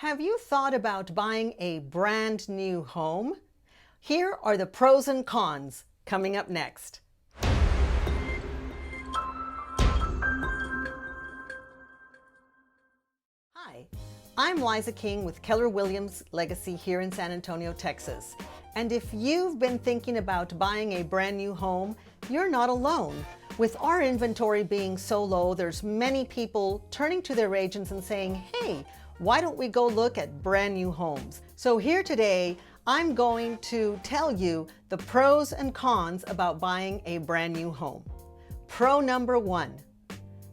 Have you thought about buying a brand new home? Here are the pros and cons coming up next. Hi, I'm Liza King with Keller Williams Legacy here in San Antonio, Texas. And if you've been thinking about buying a brand new home, you're not alone. With our inventory being so low, there's many people turning to their agents and saying, hey, why don't we go look at brand new homes? So here today, I'm going to tell you the pros and cons about buying a brand new home. Pro number one,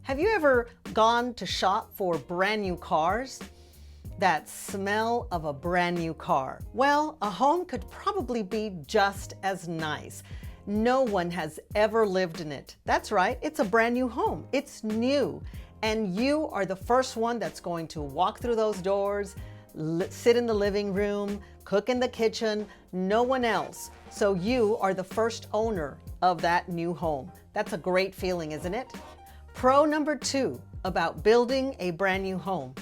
have you ever gone to shop for brand new cars? That smell of a brand new car. Well, a home could probably be just as nice. No one has ever lived in it. That's right, it's a brand new home. It's new. And you are the first one that's going to walk through those doors, sit in the living room, cook in the kitchen, no one else. So you are the first owner of that new home. That's a great feeling, isn't it? Pro number two about building a brand new home.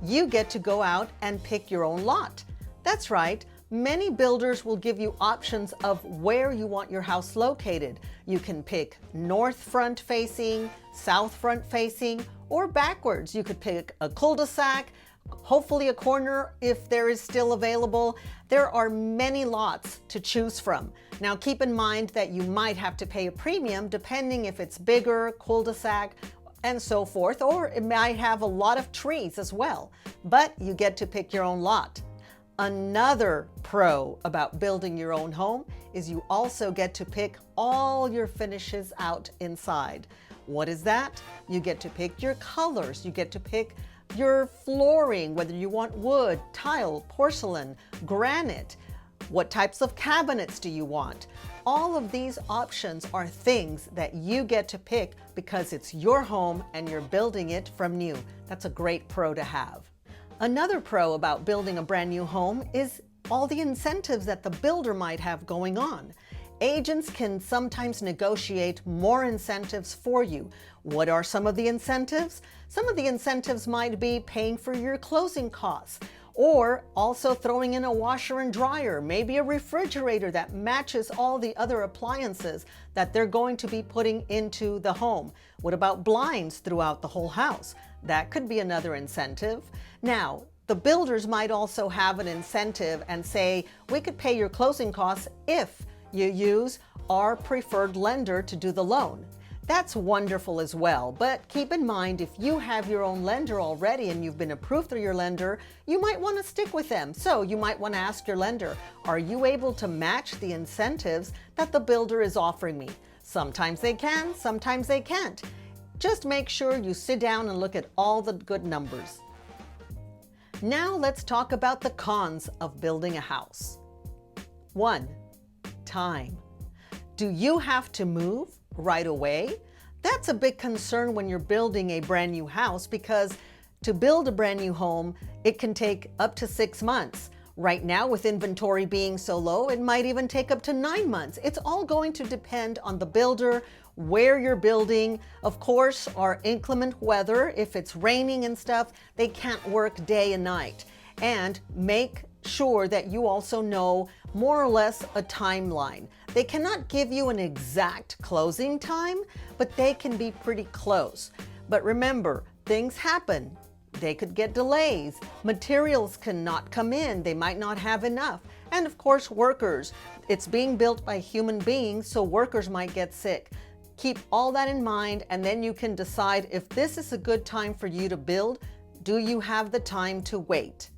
You get to go out and pick your own lot. That's right. Many builders will give you options of where you want your house located. You can pick north front facing, south front facing, or backwards. You could pick a cul-de-sac, hopefully a corner if there is still available. There are many lots to choose from. Now keep in mind that you might have to pay a premium depending if it's bigger, cul-de-sac, and so forth, or it might have a lot of trees as well. But you get to pick your own lot. Another pro about building your own home is you also get to pick all your finishes out inside. What is that? You get to pick your colors. You get to pick your flooring, whether you want wood, tile, porcelain, granite. What types of cabinets do you want? All of these options are things that you get to pick because it's your home and you're building it from new. That's a great pro to have. Another pro about building a brand new home is all the incentives that the builder might have going on. Agents can sometimes negotiate more incentives for you. What are some of the incentives? Some of the incentives might be paying for your closing costs, or also throwing in a washer and dryer, maybe a refrigerator that matches all the other appliances that they're going to be putting into the home. What about blinds throughout the whole house? That could be another incentive. Now, the builders might also have an incentive and say, we could pay your closing costs if you use our preferred lender to do the loan. That's wonderful as well, but keep in mind if you have your own lender already and you've been approved through your lender, you might want to stick with them. So you might want to ask your lender, are you able to match the incentives that the builder is offering me? Sometimes they can, sometimes they can't. Just make sure you sit down and look at all the good numbers. Now let's talk about the cons of building a house. 1. Time. Do you have to move right away? That's a big concern when you're building a brand new house because to build a brand new home, it can take up to 6 months. Right now, with inventory being so low, it might even take up to 9 months. It's all going to depend on the builder, where you're building. Of course, our inclement weather, if it's raining and stuff, they can't work day and night. And make sure that you also know more or less a timeline. They cannot give you an exact closing time, but they can be pretty close. But remember, things happen. They could get delays. Materials cannot come in. They might not have enough. And of course, workers. It's being built by human beings, so workers might get sick. Keep all that in mind, and then you can decide if this is a good time for you to build. Do you have the time to wait?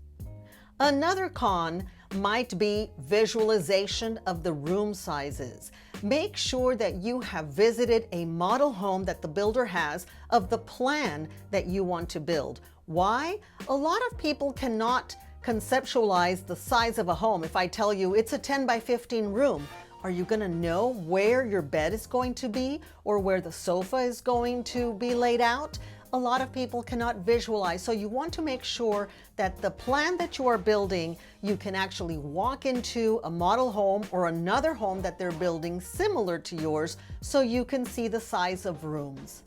Another con might be visualization of the room sizes. Make sure that you have visited a model home that the builder has of the plan that you want to build. Why? A lot of people cannot conceptualize the size of a home. If I tell you it's a 10 by 15 room, are you going to know where your bed is going to be or where the sofa is going to be laid out? A lot of people cannot visualize, so you want to make sure that the plan that you are building, you can actually walk into a model home or another home that they're building similar to yours so you can see the size of rooms.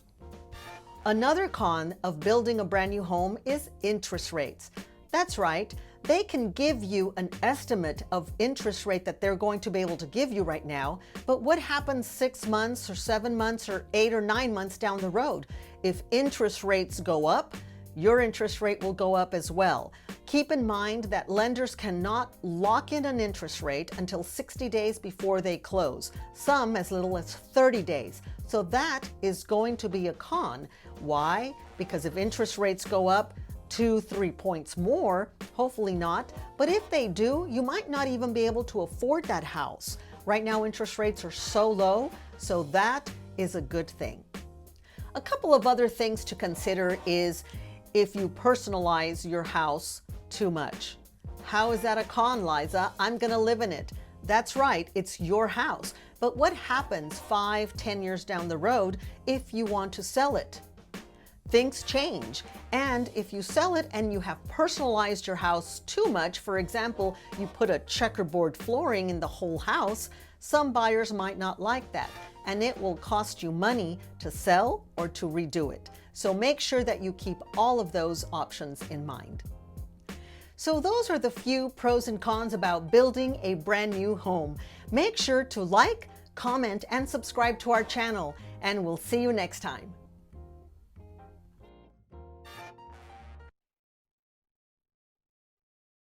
Another con of building a brand new home is interest rates. That's right. They can give you an estimate of interest rate that they're going to be able to give you right now, but what happens 6 months or 7 months or 8 or 9 months down the road? If interest rates go up, your interest rate will go up as well. Keep in mind that lenders cannot lock in an interest rate until 60 days before they close, some as little as 30 days. So that is going to be a con. Why? Because if interest rates go up 2-3 points more, hopefully not, but if they do, you might not even be able to afford that house. Right now, interest rates are so low, so that is a good thing. A couple of other things to consider is if you personalize your house too much. How is that a con, Liza? I'm gonna live in it. That's right, it's your house. But what happens 5-10 years down the road if you want to sell it? Things change. And if you sell it and you have personalized your house too much, for example, you put a checkerboard flooring in the whole house, some buyers might not like that, and it will cost you money to sell or to redo it. So make sure that you keep all of those options in mind. So those are the few pros and cons about building a brand new home. Make sure to like, comment, and subscribe to our channel, and we'll see you next time.